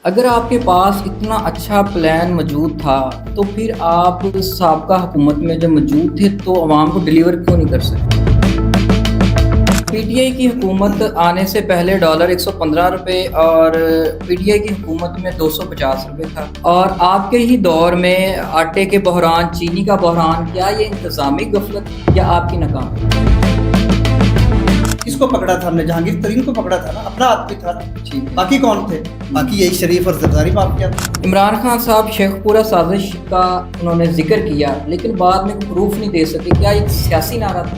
اگر آپ کے پاس اتنا اچھا پلان موجود تھا تو پھر آپ سابقہ حکومت میں جب موجود تھے تو عوام کو ڈیلیور کیوں نہیں کر سکتے؟ پی ٹی آئی کی حکومت آنے سے پہلے ڈالر 115 روپے اور پی ٹی آئی کی حکومت میں 250 روپے تھا، اور آپ کے ہی دور میں آٹے کے بحران، چینی کا بحران، کیا یہ انتظامی غفلت یا آپ کی ناکامی؟ کس کو پکڑا تھا؟ ہم نے جہانگیر ترین کو پکڑا تھا نا، اپنا آدمی تھا نا۔ ٹھیک ہے۔ باقی کون تھے؟ باقی یہی شریف اور زرداری مافیا تھے۔ عمران خان صاحب شیخ پورہ سازش کا انہوں نے ذکر کیا لیکن بعد میں پروف نہیں دے سکے، کیا ایک سیاسی نعرہ تھا؟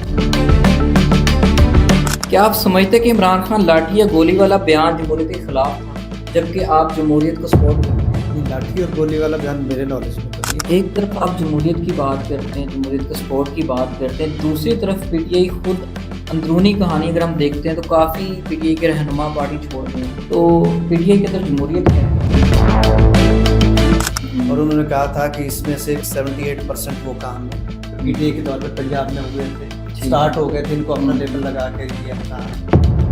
کیا آپ سمجھتے کہ عمران خان لاٹھی یا گولی والا بیان جمہوریت کے خلاف تھا جبکہ آپ جمہوریت کو سپورٹ کرتے ہیں؟ لاٹھی اور گولی والا بیان میرے نالج میں تو نہیں۔ ایک طرف آپ جمہوریت کی بات کرتے ہیں، جمہوریت کے سپورٹ کی بات کرتے ہیں، دوسری طرف پی ٹی آئی خود اندرونی کہانی اگر ہم دیکھتے ہیں تو کافی پی ٹی آئی کے رہنما پارٹی چھوڑ گئے ہیں، تو پی ٹی آئی کے اندر جمہوریت ہے اور انہوں نے کہا تھا کہ اس میں سے 78% وہ کام ہے پی ٹی آئی کے طور پہ پنجاب میں ہوئے تھے، سٹارٹ ہو گئے تھے، ان کو اپنا لیبل لگا کے یہ اپنا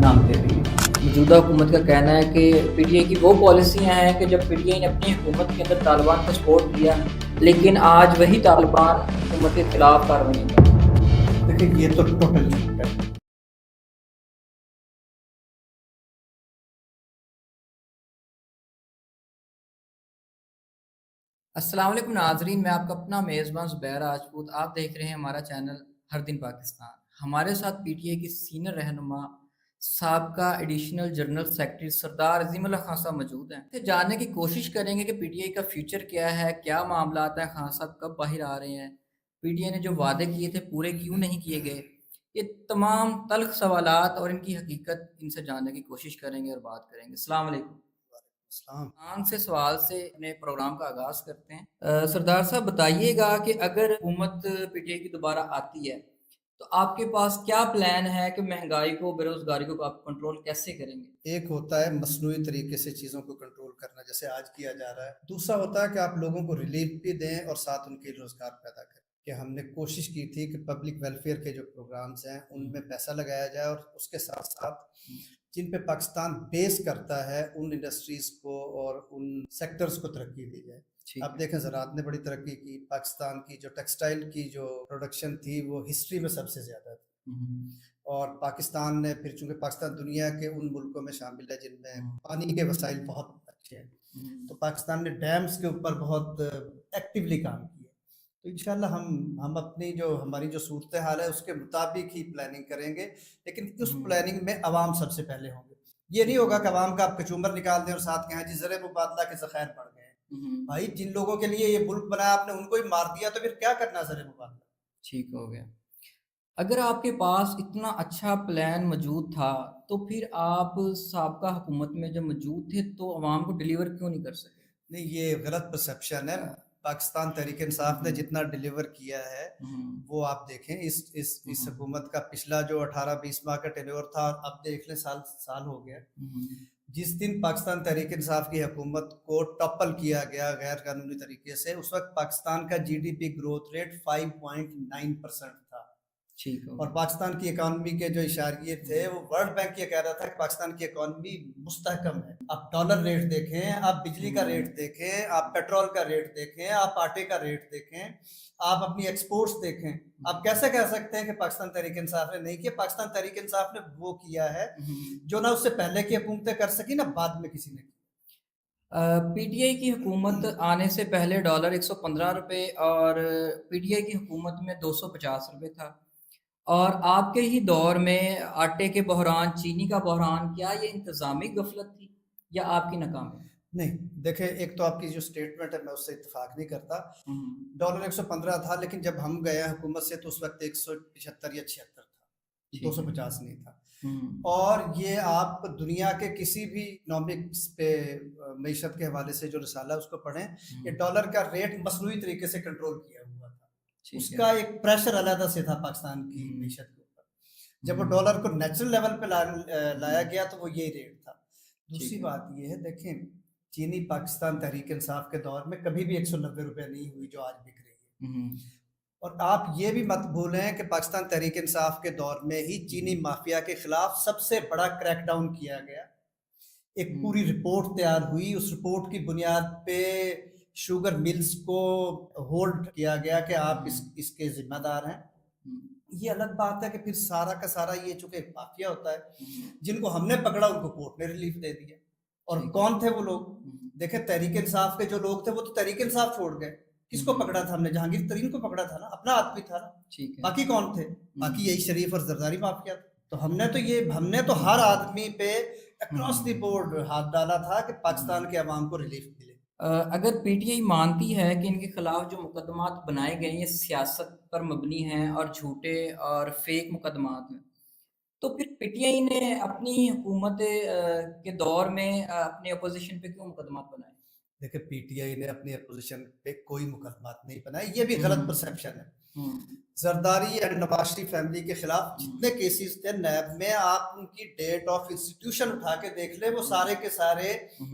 نام دے رہی ہے۔ موجودہ حکومت کا کہنا ہے کہ پی ٹی آئی کی وہ پالیسیاں ہیں کہ جب پی ٹی آئی نے اپنی حکومت کے اندر طالبان کو سپورٹ کیا لیکن آج وہی طالبان حکومت کے خلاف کارروائیاں کر رہے ہیں۔ دیکھیں یہ تو ٹوٹل جھوٹ ہے۔ السلام علیکم ناظرین، میں آپ کا اپنا میزبان زبیر راجپوت، آپ دیکھ رہے ہیں ہمارا چینل ہر دن پاکستان۔ ہمارے ساتھ پی ٹی آئی کی سینئر رہنما سابقہ ایڈیشنل جنرل سیکرٹری سردار عظیم اللہ خان صاحب موجود ہیں۔ جاننے کی کوشش کریں گے کہ پی ٹی آئی کا فیوچر کیا ہے، کیا معاملات ہیں، خان صاحب کب باہر آ رہے ہیں، پی ٹی آئی نے جو وعدے کیے تھے پورے کیوں نہیں کیے گئے۔ یہ تمام تلخ سوالات اور ان کی حقیقت ان سے جاننے کی کوشش کریں گے اور بات کریں گے۔ السلام علیکم۔ آن سے سوال سے اپنے پروگرام کا آغاز کرتے ہیں۔ سردار صاحب بتائیے گا کہ اگر حکومت پی ٹی آئی کی دوبارہ آتی ہے تو آپ کے پاس کیا پلان ہے کہ مہنگائی کو، بے روزگاری کو آپ کنٹرول کیسے کریں گے؟ ایک ہوتا ہے مصنوعی طریقے سے چیزوں کو کنٹرول کرنا جیسے آج کیا جا رہا ہے، دوسرا ہوتا ہے کہ آپ لوگوں کو ریلیف بھی دیں اور ساتھ ان کے روزگار پیدا کریں۔ کہ ہم نے کوشش کی تھی کہ پبلک ویلفیئر کے جو پروگرامز ہیں ان میں پیسہ لگایا جائے اور اس کے ساتھ ساتھ جن پہ پاکستان بیس کرتا ہے ان انڈسٹریز کو اور ان سیکٹرز کو ترقی دی جائے۔ اب دیکھیں زراعت نے بڑی ترقی کی، پاکستان کی جو ٹیکسٹائل کی جو پروڈکشن تھی وہ ہسٹری میں سب سے زیادہ تھی، اور پاکستان نے پھر چونکہ پاکستان دنیا کے ان ملکوں میں شامل ہے جن میں پانی کے وسائل بہت اچھے ہیں، تو پاکستان نے ڈیمز کے اوپر بہت ایکٹیولی کام کیا۔ تو انشاءاللہ ہم اپنی جو ہماری جو صورتحال ہے اس کے مطابق ہی پلاننگ کریں گے، لیکن اس پلاننگ میں عوام سب سے پہلے ہوں گے۔ یہ نہیں ہوگا کہ عوام کا آپ کچومبر نکال دیں اور ساتھ کہیں جی زر مبادلہ کے ذخائر بڑھ گئے ہیں۔ بھائی جن لوگوں کے لیے یہ ملک بنایا آپ نے ان کو ہی مار دیا تو پھر کیا کرنا زر مبادلہ؟ ٹھیک ہو گیا۔ اگر آپ کے پاس اتنا اچھا پلان موجود تھا تو پھر آپ سابقہ حکومت میں جب موجود تھے تو عوام کو ڈیلیور کیوں نہیں کر سکے؟ نہیں، یہ غلط پرسیپشن ہے۔ پاکستان تحریک انصاف نے جتنا ڈیلیور کیا ہے وہ آپ دیکھیں اس حکومت کا پچھلا جو 18-20 ماہ کا ٹینیور تھا، اب دیکھ لیں سال ہو گیا۔ جس دن پاکستان تحریک انصاف کی حکومت کو ٹاپل کیا گیا غیر قانونی طریقے سے، اس وقت پاکستان کا G D P growth rate 5.9% تھا، اور پاکستان کی اکانومی کے جو اشاریے تھے وہ ورلڈ بینک یہ کہہ رہا تھا کہ پاکستان کی اکانومی مستحکم ہے۔ آپ ڈالر ریٹ دیکھیں، آپ بجلی کا ریٹ دیکھیں، آپ پیٹرول کا ریٹ دیکھیں، آپ آٹے کا ریٹ دیکھیں، آپ اپنی ایکسپورٹس دیکھیں، آپ کیسے کہہ سکتے ہیں کہ پاکستان تحریک انصاف نے نہیں کیا؟ پاکستان تحریک انصاف نے وہ کیا ہے جو نہ اس سے پہلے کی حکومتیں کر سکی نہ بعد میں کسی نے کی۔ پی ٹی آئی کی حکومت آنے سے پہلے ڈالر 115 روپے اور پی ٹی آئی کی حکومت میں 250 روپے تھا، اور آپ کے ہی دور میں آٹے کے بحران، چینی کا بحران، کیا یہ انتظامی غفلت تھی یا آپ کی ناکامی؟ نہیں، دیکھیں ایک تو آپ کی جو سٹیٹمنٹ ہے میں اس سے اتفاق نہیں کرتا۔ ڈالر 115 تھا لیکن جب ہم گئے حکومت سے تو اس وقت 175 یا 76 تھا، 250 نہیں تھا۔ اور یہ آپ دنیا کے کسی بھی اکنامکس پہ معیشت کے حوالے سے جو رسالہ اس کو پڑھیں، یہ ڈالر کا ریٹ مصنوعی طریقے سے کنٹرول کیا ہوا تھا، اس کا ایک پریشر علیحدہ سے تھا پاکستان کی معیشت کے اوپر۔ جب وہ ڈالر کو نیچرل لیول پہ لایا گیا تو وہ یہی ریٹ تھا۔ دوسری بات یہ ہے، دیکھیں چینی پاکستان تحریک انصاف کے دور میں کبھی بھی 190 روپے نہیں ہوئی جو آج بک رہی ہے، اور آپ یہ بھی مت بھولیں کہ پاکستان تحریک انصاف کے دور میں ہی چینی مافیا کے خلاف سب سے بڑا کریک ڈاؤن کیا گیا۔ ایک پوری رپورٹ تیار ہوئی، اس رپورٹ کی بنیاد پہ شوگر ملز کو ہولڈ کیا گیا کہ آپ اس کے ذمہ دار ہیں. یہ الگ بات ہے کہ پھر سارا کا سارا یہ چونکہ ایک مافیا ہوتا ہے، جن کو ہم نے پکڑا ان کو کورٹ نے ریلیف دے دیا. اور کون تھے وہ لوگ؟ دیکھیں تحریک انصاف کے جو لوگ تھے وہ تو تحریک انصاف چھوڑ گئے. کس کو پکڑا تھا ہم نے؟ جہانگیر ترین کو پکڑا تھا نا، اپنا آدمی تھا نا. باقی کون تھے؟ باقی یہی شریف اور زرداری مافیا تھا. تو ہم نے تو ہر آدمی پہ اکراس دی بورڈ ہاتھ ڈالا تھا کہ پاکستان کے عوام کو ریلیف ملے. اگر پی ٹی آئی مانتی ہے کہ ان کے خلاف جو مقدمات بنائے گئے ہیں یہ سیاست پر مبنی ہیں اور جھوٹے اور فیک مقدمات ہیں، تو پھر پی ٹی آئی نے اپنی حکومت کے دور میں اپنے اپوزیشن پہ کیوں مقدمات بنائے؟ دیکھیں پی ٹی آئی نے اپنی اپوزیشن پہ کوئی مقدمات نہیں بنائے، یہ بھی غلط پرسیپشن ہے. زرداری اینڈ نواز شریف فیملی کے خلاف جتنے کیسز تھے نیب میں، آپ ان کی ڈیٹ آف انسٹیٹیوشن اٹھا کے دیکھ لیں، وہ سارے کے سارے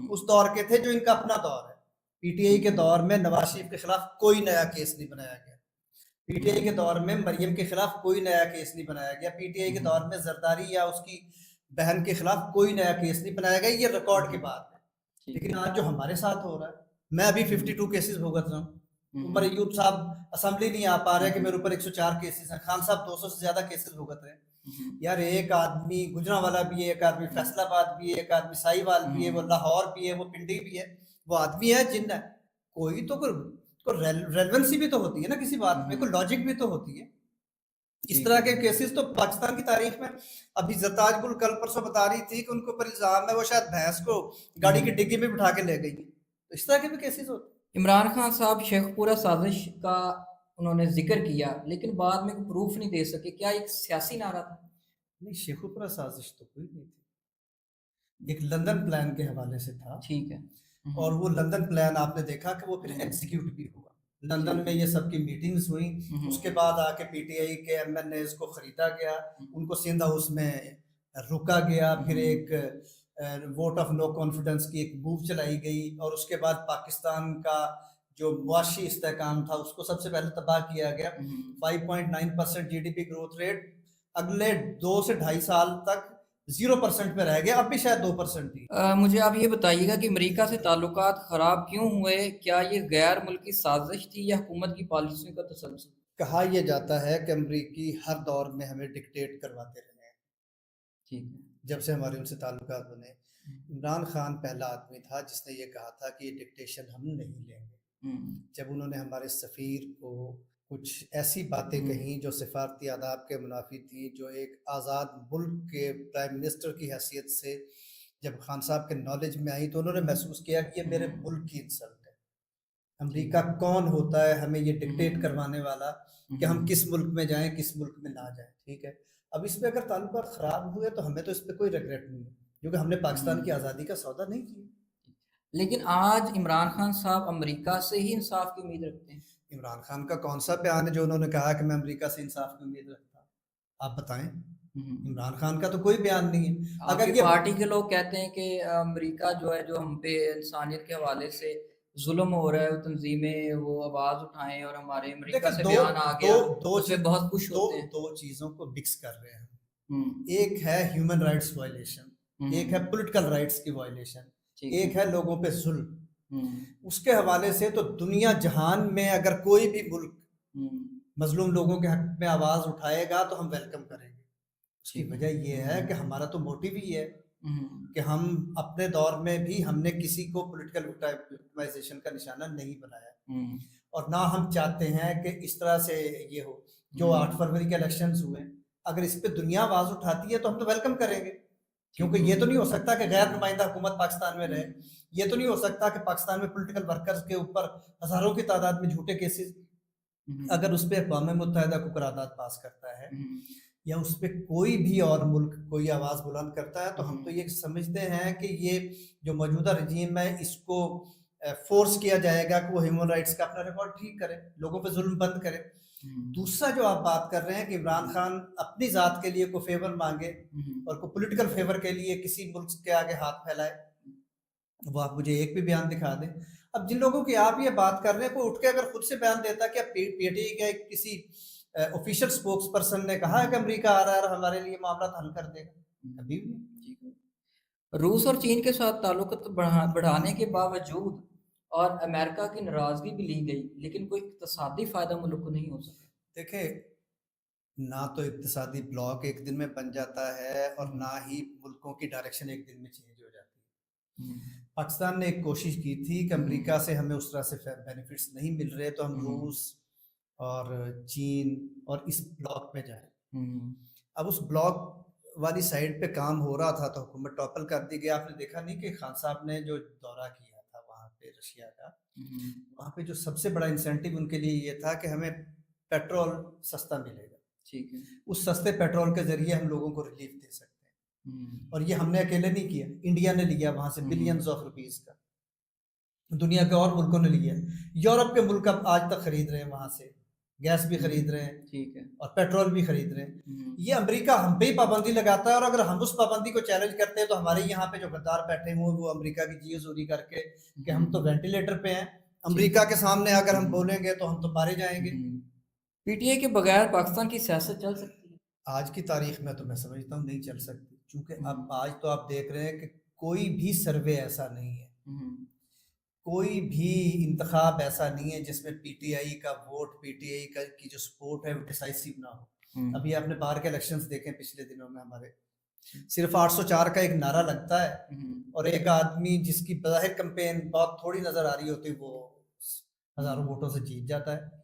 اس دور کے تھے جو ان کا اپنا دور ہے. پی ٹی آئی کے دور میں نواز شریف کے خلاف کوئی نیا کیس نہیں بنایا گیا. پی ٹی آئی کے دور میں مریم کے خلاف کوئی نیا کیس نہیں بنایا گیا. پی ٹی آئی کے دور میں زرداری یا اس کی بہن کے خلاف کوئی نیا کیس نہیں بنایا گیا. یہ ریکارڈ کی بات ہے. لیکن آج جو ہمارے ساتھ ہو رہا ہے، میں ابھی 52 کیسز بھگت رہا ہوں. عمر ایوب صاحب اسمبلی نہیں آ پا رہے کہ میرے اوپر 104 کیسز ہیں. خان صاحب 200 سے زیادہ کیسز بھگت رہے ہیں. یار ایک آدمی گجرانوالا بھی ہے، ایک آدمی فیصل آباد بھی ہے، ایک آدمی سائی وال بھی ہے، وہ لاہور بھی ہے، وہ پنڈی بھی ہے. وہ آدمی ہے جن کوئی تو ریلیونسی بھی تو ہوتی ہے نا کسی بات میں، کوئی لاجک بھی تو ہوتی ہے. اس طرح کے کیسز تو پاکستان کی تاریخ میں، ابھی زرتاج گل کل پرسوں بتا رہی تھی کہ ان کے اوپر الزام ہے وہ شاید بھینس کو گاڑی کی ڈگی میں بٹھا کے لے گئی. تو اس طرح کے بھی کیسز ہوتے ہیں. عمران خان صاحب شیخ پورہ سازش کا انہوں نے ذکر کیا لیکن بعد میں پروف نہیں دے سکے، کیا ایک سیاسی نعرہ تھا؟ نہیں، شیخ پورہ سازش تو کوئی نہیں تھی، ایک لندن پلان کے حوالے سے تھا. ٹھیک ہے. اور وہ لندن پلان آپ نے دیکھا کہ وہ پھر ایگزیکیوٹ بھی ہوا. لندن میں یہ سب کی میٹنگز ہوئیں، اس کے بعد آ کے پی ٹی آئی کے ایم این ایز کو خریدا گیا، ان کو سندھ ہاؤس میں رکا گیا، پھر ایک ووٹ آف نو کانفیڈنس کی ایک موو چلائی گئی، اور اس کے بعد پاکستان کا جو معاشی استحکام تھا اس کو سب سے پہلے تباہ کیا گیا. 5.9% G D P growth rate اگلے 2 سے 2.5 سال تک 0% پہ رہ گیا، اب بھی شاید 2% ہی. مجھے آپ یہ بتائیے گا کہ امریکہ سے تعلقات خراب کیوں ہوئے؟ کیا یہ غیر ملکی سازش تھی یا حکومت کی پالیسیوں کا تسلسل؟ کہا یہ جاتا ہے کہ امریکی ہر دور میں ہمیں ڈکٹیٹ کرواتے رہے ہیں. ٹھیک ہے. جب سے ہمارے ان سے تعلقات بنے، عمران خان پہلا آدمی تھا جس نے یہ کہا تھا کہ یہ ڈکٹیشن ہم نہیں لیں گے. جب انہوں نے ہمارے سفیر کو کچھ ایسی باتیں کہیں جو سفارتی آداب کے منافی تھیں، جو ایک آزاد ملک کے پرائم منسٹر کی حیثیت سے جب خان صاحب کے نالج میں آئی تو انہوں نے محسوس کیا کہ یہ میرے ملک کی انسلٹ ہے. امریکہ کون ہوتا ہے ہمیں یہ ڈکٹیٹ کروانے والا کہ ہم کس ملک میں جائیں کس ملک میں نہ جائیں. ٹھیک ہے، اب اس پہ اگر تعلقات خراب ہوئے تو ہمیں تو اس پہ کوئی ریگریٹ نہیں ہے کیونکہ ہم نے پاکستان کی آزادی کا سودا نہیں کیا. لیکن آج عمران خان صاحب امریکہ سے ہی انصاف کی امید رکھتے ہیں. عمران خان کا کون سا بیان ہے جو انہوں نے کہا کہ میں امریکہ سے انصاف کی امید رکھتا ہوں؟ آپ بتائیں. عمران خان کا تو کوئی بیان نہیں ہے. اگر یہ پارٹی کے لوگ کہتے ہیں کہ امریکہ جو ہے جو ہم پہ انسانیت کے حوالے سے ظلم ہو رہا ہے، وہ تنظیمیں وہ آواز اٹھائیں اور ہمارے امریکہ سے بیان آ گیا، اس پہ بہت خوش ہوتے ہیں. دو چیزوں کو مکس کر رہے ہیں. ایک ہے ہیومن رائٹس وائلیشن، ایک ہے پولیٹیکل رائٹس کی وائلیشن، ایک ہے لوگوں پہ ظلم. اس کے حوالے سے تو دنیا جہان میں اگر کوئی بھی ملک مظلوم لوگوں کے حق میں آواز اٹھائے گا تو ہم ویلکم کریں گے. اس کی وجہ یہ ہے کہ ہمارا تو موٹیو ہی ہے کہ ہم اپنے دور میں بھی ہم نے کسی کو پولیٹیکل وکٹمائزیشن کا نشانہ نہیں بنایا، اور نہ ہم چاہتے ہیں کہ اس طرح سے یہ ہو. جو 8 فروری کے الیکشنز ہوئے، اگر اس پہ دنیا آواز اٹھاتی ہے تو ہم تو ویلکم کریں گے، کیونکہ یہ تو نہیں ہو سکتا کہ غیر نمائندہ حکومت پاکستان میں رہے. یہ تو نہیں ہو سکتا کہ پاکستان میں پولیٹیکل ورکرز کے اوپر ہزاروں کی تعداد میں جھوٹے کیسز، اگر اس پہ اقوام متحدہ کو قرارداد پاس کرتا ہے یا اس پہ کوئی بھی اور ملک کوئی آواز بلند کرتا ہے تو ہم تو یہ سمجھتے ہیں کہ یہ جو موجودہ رجیم ہے اس کو فورس کیا جائے گا کہ وہ ہیومن رائٹس کا اپنا ریکارڈ ٹھیک کرے، لوگوں پہ ظلم بند کرے. دوسرا جو آپ بات کر رہے ہیں کہ عمران خان اپنی ذات کے لیے کوئی فیور مانگے اور کوئی پولیٹیکل فیور کے لیے کسی ملک کے آگے ہاتھ پھیلائے، وہ آپ مجھے ایک بھی بیان دکھا دیں. اب جن لوگوں کی آپ یہ بات کر رہے ہیں، کوئی اٹھ کے اگر خود سے بیان دیتا کہ پی ٹی آئی کے کسی آفیشیل سپوکس پرسن نے کہا ہے کہ امریکہ آ رہا ہے اور ہمارے لیے معاملات حل کر دے گا، کبھی بھی نہیں. روس اور چین کے ساتھ تعلقات بڑھانے کے باوجود اور امریکہ کی ناراضگی بھی لی گئی، لیکن کوئی اقتصادی فائدہ ملک کو نہیں ہو سکا۔ دیکھیں، نہ تو اقتصادی بلاک ایک دن میں بن جاتا ہے اور نہ ہی ملکوں کی ڈائریکشن ایک دن میں چینج ہو جاتی ہے۔ پاکستان نے ایک کوشش کی تھی کہ امریکہ سے ہمیں اس طرح سے بینیفٹس نہیں مل رہے تو ہم روس اور چین اور اس بلاک میں جائیں۔ اب اس بلاک والی سائڈ پہ کام ہو رہا تھا تو حکومت ٹاپل کر دی گئی۔ آپ نے دیکھا نہیں کہ خان صاحب نے جو دورہ کیا تھا وہاں پہ رشیا کا، وہاں پہ جو سب سے بڑا انسینٹیو ان کے لیے یہ تھا کہ ہمیں پیٹرول سستا ملے گا، ٹھیک ہے، اس سستے پیٹرول کے ذریعے ہم لوگوں کو ریلیف دے سکتے ہیں۔ اور یہ ہم نے اکیلے نہیں کیا، انڈیا نے لیا وہاں سے بلینز آف روپیز کا، دنیا کے اور ملکوں نے لیا۔ یورپ کے ملک اب آج تک خرید رہے ہیں وہاں سے، گیس بھی خرید رہے ہیں، ٹھیک ہے، اور پیٹرول بھی خرید رہے ہیں۔ یہ امریکہ ہم پہ ہی پابندی لگاتا ہے، اور اگر ہم اس پابندی کو چیلنج کرتے ہیں تو ہمارے یہاں پہ جو غدار بیٹھے ہوئے وہ امریکہ کی جی حضوری کر کے کہ ہم تو وینٹیلیٹر پہ ہیں، امریکہ کے سامنے اگر ہم بولیں گے تو ہم تو مارے جائیں گے۔ پی ٹی آئی کے بغیر پاکستان کی سیاست چل سکتی ہے؟ آج کی تاریخ میں تو میں سمجھتا ہوں نہیں چل سکتی، کیونکہ اب آج تو آپ دیکھ رہے ہیں کہ کوئی بھی سروے ایسا نہیں ہے، کوئی بھی انتخاب ایسا نہیں ہے جس میں پی ٹی آئی کا ووٹ، پی ٹی آئی کی جو سپورٹ ہے وہ ڈیسائسیو نہ ہو۔ ابھی آپ نے باہر کے الیکشنز دیکھیں پچھلے دنوں میں، ہمارے صرف 804 کا ایک نعرہ لگتا ہے اور ایک آدمی جس کی بظاہر کمپین بہت تھوڑی نظر آ رہی ہوتی وہ ہزاروں ووٹوں سے جیت جاتا ہے۔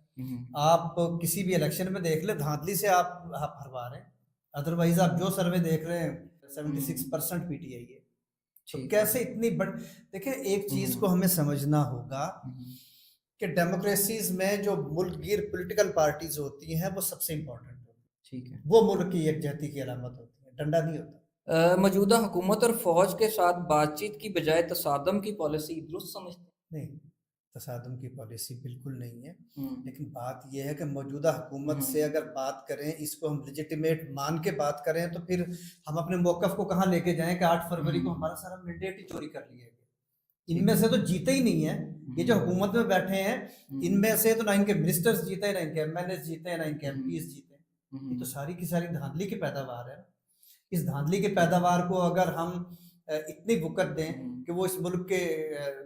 آپ کسی بھی الیکشن میں دیکھ لیں، دھاندلی سے آپ ہروا رہے ہیں، ادروائز آپ جو سروے دیکھ رہے ہیں 76% پی ٹی آئی ہے۔ تو کیسے اتنی دیکھیں، ایک چیز کو ہمیں سمجھنا ہوگا کہ ڈیموکریسیز میں جو ملک گیر پولیٹیکل پارٹیز ہوتی ہیں وہ سب سے امپورٹنٹ ہوتی ہیں، وہ ملک کی یکجہتی کی علامت ہوتی ہے، ڈنڈا نہیں ہوتا۔ موجودہ حکومت اور فوج کے ساتھ بات چیت کی بجائے تصادم کی پالیسی درست سمجھتے ہیں؟ نہیں، تصادم کی پالیسی بالکل نہیں ہے، لیکن بات یہ ہے کہ موجودہ حکومت سے اگر بات کریں، اس کو ہم لیجیٹیمیٹ مان کے بات کریں تو پھر ہم اپنے موقف کو کہاں لے کے جائیں کہ 8 فروری کو ہمارا سارا مینڈیٹ ہی چوری کر لیا گیا۔ ان میں سے تو جیتے ہی نہیں ہیں، یہ جو حکومت میں بیٹھے ہیں ان میں سے تو نہ ان کے منسٹرز جیتے ہیں، نہ ان کے ایم ایل اے جیتے ہیں، نہ ان کے ایم پیز جیتے ہیں۔ یہ تو ساری کی ساری دھاندلی کی پیداوار ہے۔ اس دھاندلی کی پیداوار کو اگر ہم اتنی وقت دیں کہ وہ اس ملک کے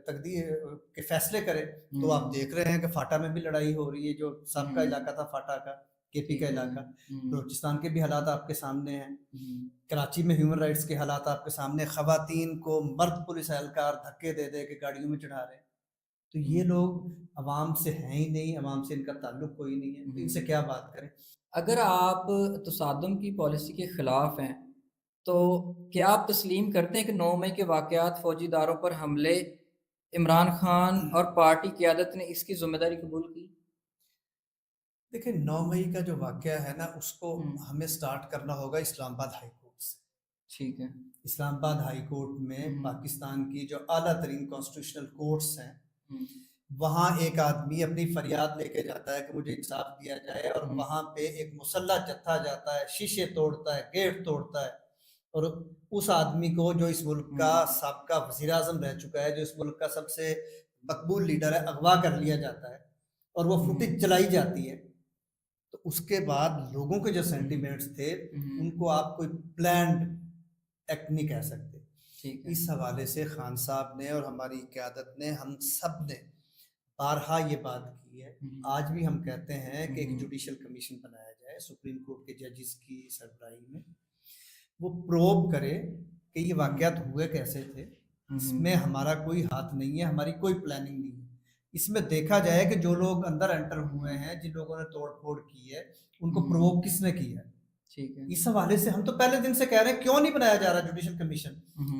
تقدیر کے فیصلے کرے، تو آپ دیکھ رہے ہیں کہ فاٹا میں بھی لڑائی ہو رہی ہے، جو سب کا علاقہ تھا فاٹا کا، کے پی کا علاقہ، بلوچستان کے بھی حالات آپ کے سامنے ہیں، کراچی میں ہیومن رائٹس کے حالات آپ کے سامنے، خواتین کو مرد پولیس اہلکار دھکے دے دے کے گاڑیوں میں چڑھا رہے ہیں۔ تو یہ لوگ عوام سے ہیں ہی نہیں، عوام سے ان کا تعلق کوئی نہیں ہے، تو ان سے کیا بات کریں۔ اگر آپ تصادم کی پالیسی کے خلاف ہیں تو کیا آپ تسلیم کرتے ہیں کہ 9 مئی کے واقعات، فوجی اداروں پر حملے، عمران خان اور پارٹی قیادت نے اس کی ذمہ داری قبول کی؟ دیکھیں، 9 مئی کا جو واقعہ ہے نا، اس کو ہمیں سٹارٹ کرنا ہوگا اسلام آباد ہائی کورٹ سے۔ ٹھیک ہے، اسلام آباد ہائی کورٹ میں پاکستان کی جو اعلیٰ ترین کانسٹیٹیوشنل کورٹس ہیں، وہاں ایک آدمی اپنی فریاد لے کے جاتا ہے کہ مجھے انصاف دیا جائے، اور وہاں پہ ایک مسلح جتھا جاتا ہے، شیشے توڑتا ہے، گیٹ توڑتا ہے، اور اس آدمی کو جو اس ملک کا سابقہ وزیر اعظم رہ چکا ہے، جو اس ملک کا سب سے مقبول لیڈر ہے، اغوا کر لیا جاتا ہے اور وہ فوٹیج چلائی جاتی ہے۔ تو اس کے بعد لوگوں کے جو سینٹیمنٹس تھے ان کو آپ کوئی پلانڈ ایکٹ نہیں کہہ سکتے۔ اس حوالے سے خان صاحب نے اور ہماری قیادت نے، ہم سب نے بارہا یہ بات کی ہے، آج بھی ہم کہتے ہیں کہ ایک جوڈیشل کمیشن بنایا جائے سپریم کورٹ کے ججز کی سربراہی میں، وہ پروب کرے کہ یہ واقعات ہوئے کیسے تھے، اس میں ہمارا کوئی ہاتھ نہیں ہے، ہماری کوئی پلاننگ نہیں ہے۔ اس میں دیکھا جائے کہ جو لوگ اندر انٹر ہوئے ہیں، جن لوگوں نے توڑ پھوڑ کی ہے، ان کو پروب کس نے کیا ہے۔ اس حوالے سے ہم تو پہلے دن سے کہہ رہے ہیں کیوں نہیں بنایا جا رہا جوڈیشل کمیشن۔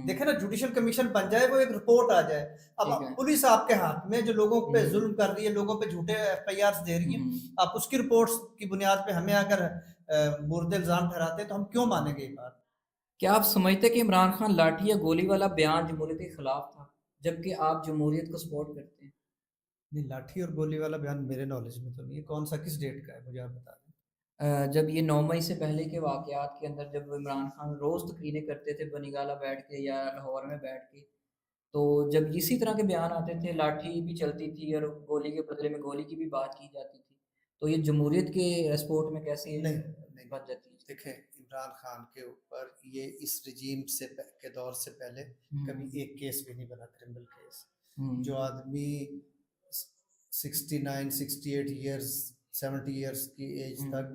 دیکھیں نا، جوڈیشل کمیشن بن جائے، وہ ایک رپورٹ آ جائے۔ اب پولیس آپ کے ہاتھ میں جو لوگوں پہ ظلم کر رہی ہے، لوگوں پہ جھوٹے ایف آئی آرز دے رہی ہیں، آپ اس کی رپورٹس کی بنیاد پہ ہمیں اگر مورد الزام ٹھہراتے ہیں تو ہم کیوں مانیں گے یہ بات؟ کیا آپ سمجھتے کہ عمران خان لاٹھی یا گولی والا بیان جمہوریت کے خلاف تھا، جبکہ آپ جمہوریت کو سپورٹ کرتے ہیں؟ نہیں، لاٹھی اور گولی والا بیان میرے نالج میں تو نہیں ہے۔ کون سا، کس ڈیٹ کا ہے، مجھے آپ بتا دیں۔ جب یہ 9 مئی سے پہلے کے واقعات کے اندر، جب عمران خان روز تقریریں کرتے تھے بنی گالہ بیٹھ کے یا لاہور میں بیٹھ کے، تو جب اسی طرح کے بیان آتے تھے، لاٹھی بھی چلتی تھی اور گولی کے بدلے میں گولی کی بھی بات کی جاتی تھی، تو یہ جمہوریت کے سپورٹ میں کیسے نہیں بچ جاتی ہے؟ دیکھیں، عمران خان کے اوپر یہ اس رجیم سے کے دور سے پہلے کبھی ایک کیس بھی نہیں بنا، کرمنل کیس. جو آدمی 69 68 ایئرز 70 ایئرس کی ایج تک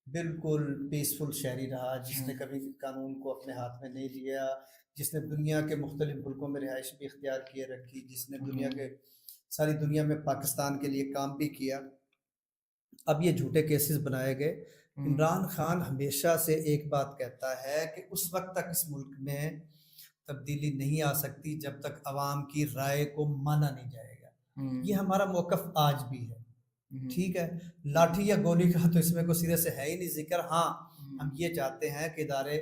بالکل پیسفل شہری رہا، جس نے کبھی قانون کو اپنے ہاتھ میں نہیں لیا، جس نے دنیا کے مختلف ملکوں میں رہائش بھی اختیار کیے رکھی، جس نے دنیا کے ساری دنیا میں پاکستان کے لیے کام بھی کیا، اب یہ جھوٹے کیسز بنائے گئے. عمران خان ہمیشہ سے ایک بات کہتا ہے کہ اس وقت تک اس ملک میں تبدیلی نہیں آ سکتی جب تک عوام کی رائے کو مانا نہیں جائے گا. یہ ہمارا موقف آج بھی ہے. ٹھیک ہے، لاٹھی یا گولی کا تو اس میں کوئی سرے سے ہے ہی نہیں ذکر. ہاں، ہم یہ چاہتے ہیں کہ ادارے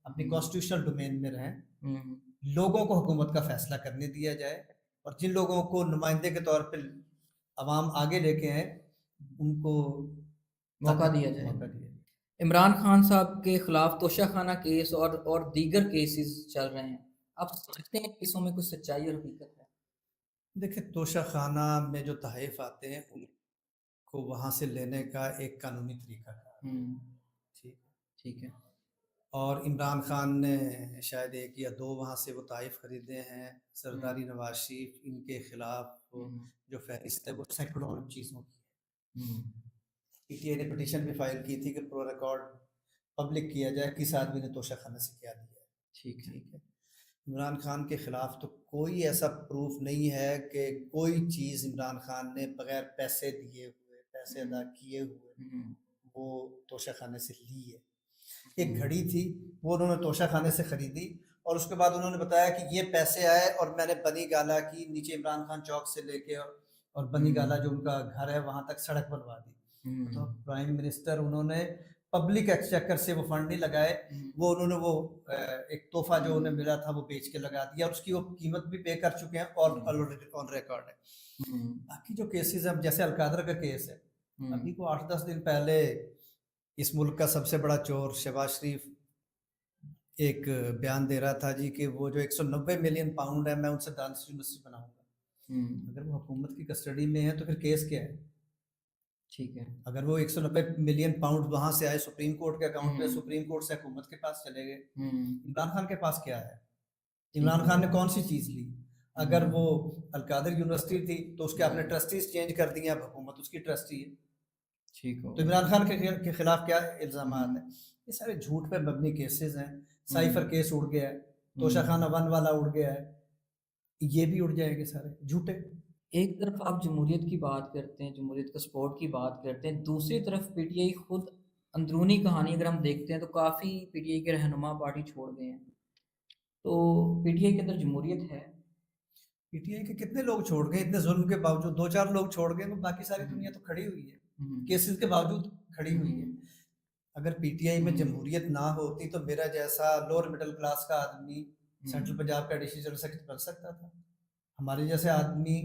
اپنی کانسٹیٹیوشنل ڈومین میں رہیں، لوگوں کو حکومت کا فیصلہ کرنے دیا جائے، اور جن لوگوں کو نمائندے کے طور پہ عوام آگے لے کے ہیں ان کو موقع دیا جائے. عمران خان صاحب کے خلاف توشہ خانہ کیس اور دیگر کیسز چل رہے ہیں، آپ سمجھتے ہیں کیسوں میں کچھ سچائی اور حقیقت ہے؟ دیکھیں، توشہ خانہ میں جو تحائف آتے ہیں ان کو وہاں سے لینے کا ایک قانونی طریقہ ہے. ٹھیک ہے. اور عمران خان نے شاید 1 یا 2 وہاں سے وہ تحائف خریدے ہیں. سرداری نواز شریف ان کے خلاف جو فہرست ہے وہ سینکڑوں چیزوں کی ہے. پی ٹی آئی نے پٹیشن بھی فائل کی تھی کہ پرو ریکارڈ پبلک کیا جائے کس آدمی نے توشہ خانے سے کیا دیا ہے. ٹھیک ہے. عمران خان کے خلاف تو کوئی ایسا پروف نہیں ہے کہ کوئی چیز عمران خان نے بغیر پیسے دیے ہوئے، پیسے ادا کیے ہوئے وہ توشہ خانے سے لی ہے. ایک گھڑی تھی وہ انہوں نے توشہ خانے سے خریدی، اور اس کے بعد انہوں نے بتایا کہ یہ پیسے آئے اور میں نے بنی گالا کی نیچے عمران خان چوک سے لے کے اور بنی گالا جو ان کا گھر ہے وہاں تک سڑک بنوا دی. تو پرائم منسٹر انہوں نے پبلک ایکسچیکر سے وہ فنڈ نہیں لگائے، وہ انہوں نے وہ ایک تحفہ جو انہیں ملا تھا وہ بیچ کے لگا دیا، اور اس کی وہ قیمت بھی پے کر چکے ہیں اور آن ریکارڈ ہے. باقی جو کیسز ہیں جیسے القادر کا کیس ہے، ابھی کو 8-10 دن پہلے اس ملک کا سب سے بڑا چور شہباز شریف ایک بیان دے رہا تھا جی کہ وہ جو 190 ملین پاؤنڈ ہے میں ان سے دانش یونیورسٹی بناؤں گا. اگر وہ حکومت کی کسٹڈی میں ہے تو پھر کیس کیا ہے؟ ٹھیک ہے، اگر وہ 190 ملین پاؤنڈ وہاں سے آئے سپریم کورٹ کے اکاؤنٹ پہ، سپریم کورٹ سے حکومت کے پاس چلے گئے، عمران خان کے پاس کیا ہے؟ عمران خان نے کون سی چیز لی؟ اگر وہ القادر یونیورسٹی تھی تو اس کے آپ نے ٹرسٹیز چینج کر دی ہیں، اب حکومت اس کی ٹرسٹی ہے. تو عمران خان کے خلاف کیا الزامات ہیں؟ یہ سارے جھوٹ پہ مبنی کیسز ہیں. سائفر کیس اڑ گیا ہے، توشہ خانہ 1 والا اڑ گیا ہے، یہ بھی اڑ جائے گے سارے جھوٹے. ایک طرف آپ جمہوریت کی بات کرتے ہیں، جمہوریت کا سپورٹ کی بات کرتے ہیں، دوسری طرف پی ٹی آئی خود اندرونی کہانی اگر ہم دیکھتے ہیں تو کافی پی ٹی آئی کے رہنما پارٹی چھوڑ گئے ہیں. تو پی ٹی آئی کے اندر جمہوریت ہے؟ پی ٹی آئی کے کتنے لوگ چھوڑ گئے اتنے ظلم کے باوجود؟ 2-4 لوگ چھوڑ گئے، باقی ساری دنیا تو کھڑی ہوئی ہے کیسز کے باوجود کھڑی ہوئی ہے. اگر پی ٹی آئی میں جمہوریت نہ ہوتی تو میرا جیسا لوور مڈل کلاس کا آدمی سینٹرل پنجاب کا ایڈیشنل سیکرٹری بن سکتا تھا. ہمارے جیسے آدمی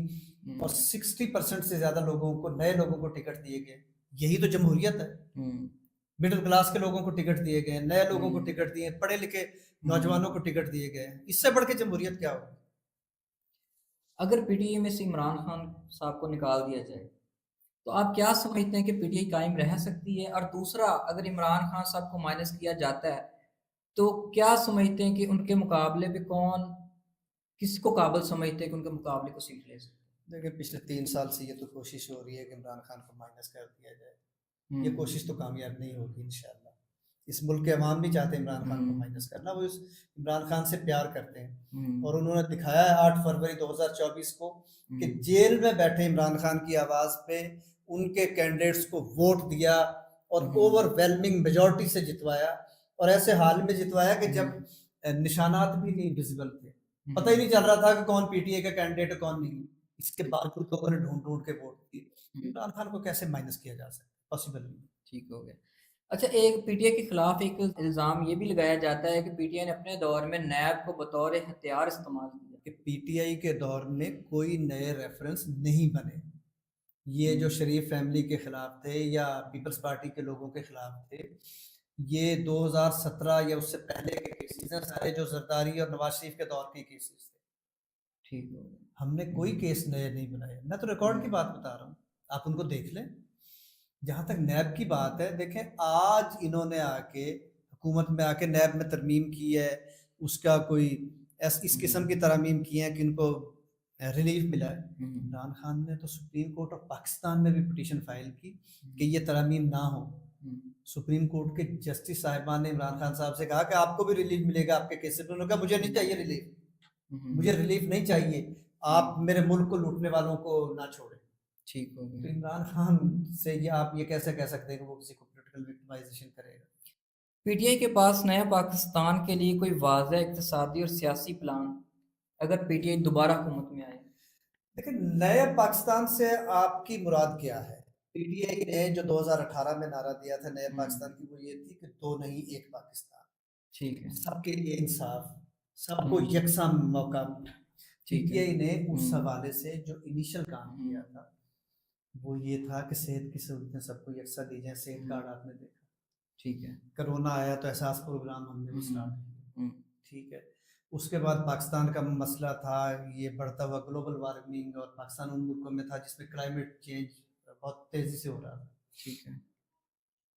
اور 60% سے زیادہ لوگوں کو، نئے لوگوں کو ٹکٹ دیے گئے. یہی تو جمہوریت ہے. مڈل کلاس کے لوگوں کو ٹکٹ دیے گئے، نئے لوگوں کو ٹکٹ دیے، پڑھے لکھے نوجوانوں کو ٹکٹ دیے گئے. اس سے بڑھ کے جمہوریت کیا ہوگی؟ اگر پی ٹی آئی میں سے عمران خان صاحب کو نکال دیا جائے تو آپ کیا سمجھتے ہیں کہ پی ٹی آئی قائم رہ سکتی ہے؟ اور دوسرا، اگر عمران خان صاحب کو مائنس کیا جاتا ہے تو کیا سمجھتے ہیں کہ ان کے مقابلے پہ کس کو قابل سمجھتے ہیں کہ ان کے مقابلے کو سیٹ لے سکتے ہیں؟ دیکھیں، پچھلے 3 سال سے یہ تو کوشش ہو رہی ہے کہ عمران خان کو مائنس کر دیا جائے. یہ کوشش تو کامیاب نہیں ہوگی انشاءاللہ. اس ملک کے عوام بھی چاہتے ہیں عمران خان کو مائنس کرنا، وہ عمران خان سے پیار کرتے ہیں. اور انہوں نے دکھایا ہے 8 فروری 2024 کو کہ جیل میں بیٹھے عمران خان کی آواز پہ ان کے کینڈیڈیٹس کو ووٹ دیا اور اوور ویلمنگ میجورٹی سے جتوایا، اور ایسے حال میں جتوایا کہ جب نشانات بھی نہیں ویزیبل تھے، پتہ ہی نہیں چل رہا تھا کہ کون پی ٹی اے کا کینڈیڈیٹ ہے کون نہیں. اس کے باوجود لوگوں نے ڈھونڈ کے ووٹ دیے. عمران خان کو کیسے مائنس کیا جا سکتا؟ پاسبل نہیں. ٹھیک ہو گیا. اچھا، ایک پی ٹی آئی کے خلاف ایک الزام یہ بھی لگایا جاتا ہے کہ پی ٹی آئی نے اپنے دور میں نیب کو بطور ہتھیار استعمال کیا. کہ پی ٹی آئی کے دور میں کوئی نئے ریفرنس نہیں بنے. یہ جو شریف فیملی کے خلاف تھے یا پیپلز پارٹی کے لوگوں کے خلاف تھے، یہ 2017 یا اس سے پہلے کے کیسز ہیں سارے، جو زرداری اور نواز شریف کے دور کے کیسز تھے. ٹھیک ہو گیا. ہم نے کوئی کیس نئے نہیں بنائے. میں تو ریکارڈ کی بات بتا رہا ہوں، آپ ان کو دیکھ لیں. جہاں تک نیب کی بات ہے، دیکھیں آج انہوں نے آ کے حکومت میں آ کے نیب میں ترمیم کی ہے, اس کا کوئی اس قسم کی ترامیم کی ہیں کہ ان کو ریلیف ملا ہے. عمران خان نے تو سپریم کورٹ آف پاکستان میں بھی پٹیشن فائل کی کہ یہ ترامیم نہ ہو. سپریم کورٹ کے جسٹس صاحبان نے عمران خان صاحب سے کہا کہ آپ کو بھی ریلیف ملے گا آپ کے کیس سے. انہوں نے کہا مجھے نہیں چاہیے ریلیف, مجھے ریلیف نہیں چاہیے, آپ میرے ملک کو لوٹنے والوں کو نہ چھوڑیں. ٹھیک ہو تو گیا. عمران خان سے یہ آپ یہ کیسے کہہ سکتے ہیں کہ وہ کسی کو پولیٹیکل وکٹمائزیشن کرے گا؟ پی ٹی آئی کے پاس نیا پاکستان کے لیے کوئی واضح اقتصادی اور سیاسی پلان اگر پی ٹی آئی دوبارہ حکومت میں آئے؟ لیکن نئے پاکستان سے آپ کی مراد کیا ہے؟ پی ٹی آئی نے جو 2018 میں نعرہ دیا تھا نئے پاکستان کی, وہ یہ تھی کہ دو نہیں ایک پاکستان, ٹھیک ہے, سب کے لیے انصاف, سب کو یکساں موقع. پی ٹی آئی نے اس حوالے سے جو انیشل کام کیا تھا وہ یہ تھا کہ صحت کی سہولتیں سب کو یکساں دی جائیں. صحت کارڈ آپ نے دیکھا, ٹھیک ہے, کرونا آیا تو احساس پروگرام ہم نے وہ اسٹارٹ کیا, ٹھیک ہے. اس کے بعد پاکستان کا مسئلہ تھا یہ بڑھتا ہوا گلوبل وارمنگ, اور پاکستان ان ملکوں میں تھا جس میں کلائمیٹ چینج بہت تیزی سے ہو رہا تھا. ٹھیک ہے,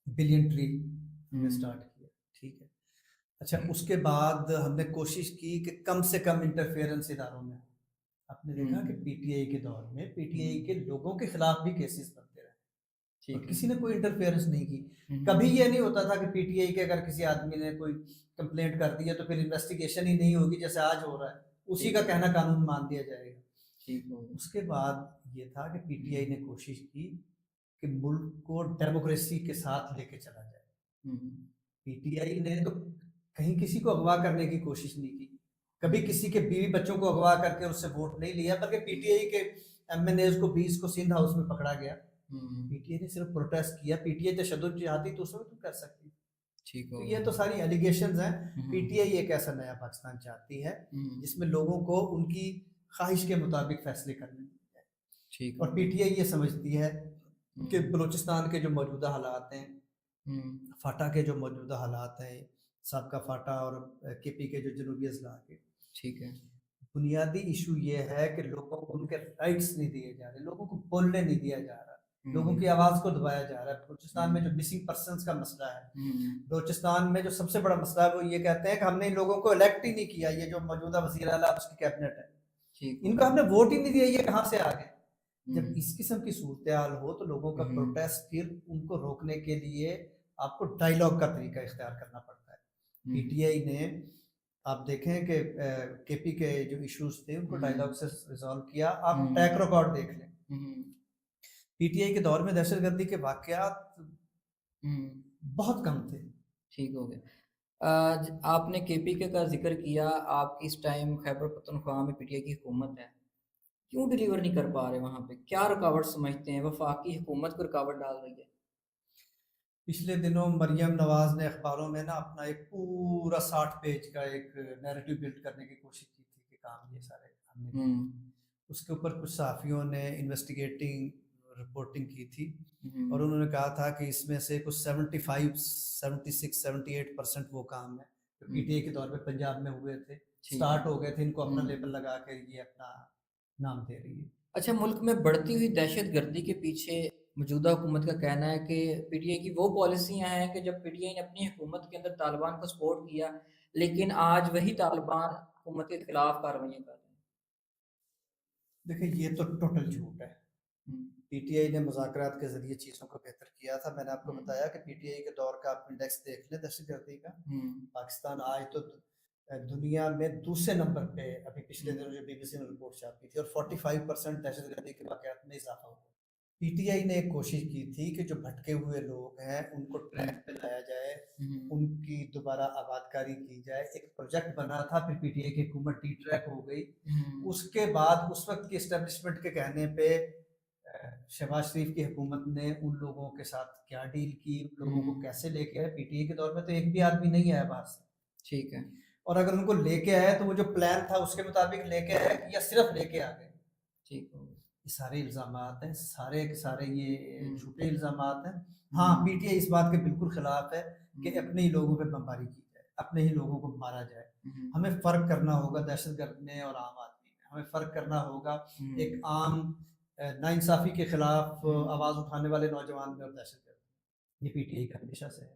بلین ٹری ہم نے اسٹارٹ کیا, ٹھیک ہے. اچھا, اس کے بعد ہم نے کوشش کی کہ کم سے کم انٹرفیئرنس اداروں میں. آپ نے دیکھا کہ پی ٹی آئی کے دور میں پی ٹی آئی کے لوگوں کے خلاف بھی کیسز بنتے رہے اور کسی نے کوئی انٹرفیئرنس نہیں کی. کبھی یہ نہیں ہوتا تھا کہ پی ٹی آئی کے اگر کسی آدمی نے کوئی کمپلینٹ کر دی ہے تو پھر انویسٹیگیشن ہی نہیں ہوگی جیسے آج ہو رہا ہے, اسی کا کہنا قانون مان دیا جائے گا. اس کے بعد یہ تھا کہ پی ٹی آئی نے کوشش کی کہ ملک کو ڈیموکریسی کے ساتھ لے کے چلا جائے. پی ٹی آئی نے تو کہیں کسی کو اغوا کرنے کی کوشش نہیں کی, کبھی کسی کے بیوی بچوں کو اغوا کر کے اس سے ووٹ نہیں لیا, بلکہ پی ٹی آئی کے ایم این ایز کو 20 کو سندھ ہاؤس میں پکڑا گیا. پی ٹی آئی نے صرف پروٹیسٹ کیا. پی ٹی آئی تشدد چاہتی تو اس وقت تم کر سکتی. تو یہ تو ساری ایلیگیشنز ہیں. پی ٹی آئی ایک ایسا نیا پاکستان چاہتی ہے جس میں لوگوں کو ان کی خواہش کے مطابق فیصلے کرنے ہیں, اور پی ٹی آئی یہ سمجھتی ہے کہ بلوچستان کے جو موجودہ حالات ہیں, فاٹا کے جو موجودہ حالات ہیں, سابقہ فاٹا اور کے پی کے جو جنوبی اضلاع کے, ٹھیک ہے, بنیادی ایشو یہ ہے کہ لوگوں کو ان کے رائٹس نہیں دیے جا رہے, لوگوں کو بولنے نہیں دیا جا رہا, لوگوں کی آواز کو دبایا جا رہا ہے. بلوچستان میں جو مسنگ پرسنس کا مسئلہ ہے, بلوچستان میں جو سب سے بڑا مسئلہ ہے وہ یہ کہتے ہیں کہ ہم نے ان لوگوں کو الیکٹ ہی نہیں کیا. یہ جو موجودہ وزیر اعلیٰ اس کی کیبنٹ ہے, ان کو ہم نے ووٹ ہی نہیں دیا, یہ کہاں سے آ گئے؟ جب اس قسم کی صورتحال ہو تو لوگوں کا پروٹیسٹ پھر ان کو روکنے کے لیے آپ کو ڈائیلاگ کا طریقہ اختیار کرنا پڑتا ہے. پی ٹی آئی نے آپ دیکھیں کہ کے پی کے جو ایشوز تھے ان کو ڈائیلاگ سے ریزالو کیا. آپ ٹریک ریکارڈ دیکھ لیں, پی ٹی آئی کے دور میں دہشت گردی کے واقعات بہت کم تھے. ٹھیک ہو گیا. آپ نے کے پی کے کا ذکر کیا, آپ اس ٹائم خیبر پختونخوا میں پی ٹی آئی کی حکومت ہے, کیوں ڈیلیور نہیں کر پا رہے وہاں پہ؟ کیا رکاوٹ سمجھتے ہیں؟ وفاقی حکومت کو رکاوٹ ڈال رہی ہے. پچھلے دنوں مریم نواز نے اخباروں میں نا اپنا ایک پورا 60 پیج کا ایک نیریٹو بلڈ کرنے کی کوشش کی تھی کہ کام یہ سارے ہم نے, اس کے اوپر کچھ صحافیوں نے انویسٹیگیٹنگ رپورٹنگ کی تھی, اور انہوں نے کہا تھا کہ اس میں سے کچھ 75 76 78% وہ کام ہے جو پی ٹی آئی کے دور میں پنجاب میں ہوئے تھے, سٹارٹ ہو گئے تھے, ان کو اپنا لیبل لگا کے یہ اپنا نام دے رہی ہے. اچھا, ملک میں بڑھتی ہوئی دہشت گردی کے پیچھے موجودہ حکومت کا کہنا ہے کہ پی ٹی آئی کی وہ پالیسیاں ہیں کہ جب پی ٹی آئی نے اپنی حکومت کے اندر طالبان کو سپورٹ کیا, لیکن آج وہی طالبان حکومت کے خلاف کارروائیاں کر رہے ہیں. دیکھیں یہ تو ٹوٹل جھوٹ ہے. پی ٹی آئی نے مذاکرات کے ذریعے چیزوں کو بہتر کیا تھا. میں نے آپ کو بتایا کہ پی ٹی آئی کے دور کا آپ انڈیکس دیکھ لیں دہشت گردی کا, پاکستان آج تو دنیا میں دوسرے نمبر پہ, ابھی پچھلے دنوں جو بی بی سی نے رپورٹ چھاپی تھی, اور 45% دہشت گردی کے واقعات میں اضافہ ہوا. پی ٹی آئی نے ایک کوشش کی تھی کہ جو بھٹکے ہوئے لوگ ہیں ان کو ٹریک پہ لایا جائے, ان کی دوبارہ آباد کاری کی جائے. ایک پروجیکٹ بنا تھا, پھر پی ٹی آئی کی حکومت ڈی ٹریک ہو گئی. اس کے بعد اس وقت کی اسٹیبلشمنٹ کے کہنے پہ شہباز شریف کی حکومت نے ان لوگوں کے ساتھ کیا ڈیل کی, ان لوگوں کو کیسے لے کے آئے. پی ٹی آئی کے دور میں تو ایک بھی آدمی نہیں آیا باہر سے, ٹھیک ہے, اور اگر ان کو لے کے آئے تو وہ جو پلان تھا اس کے مطابق لے کے آئے یا صرف لے کے آ گئے. ٹھیک ہو گیا. یہ سارے الزامات ہیں, سارے کے سارے یہ جھوٹے الزامات ہیں. ہاں, پی ٹی آئی اس بات کے بالکل خلاف ہے کہ اپنے ہی لوگوں پہ بمباری کی جائے, اپنے ہی لوگوں کو مارا جائے. ہمیں فرق کرنا ہوگا دہشت گرد میں اور عام آدمی میں. ہمیں فرق کرنا ہوگا ایک عام ناانصافی کے خلاف آواز اٹھانے والے نوجوان میں اور دہشت گرد میں. یہ پی ٹی آئی کا ہمیشہ سے ہے.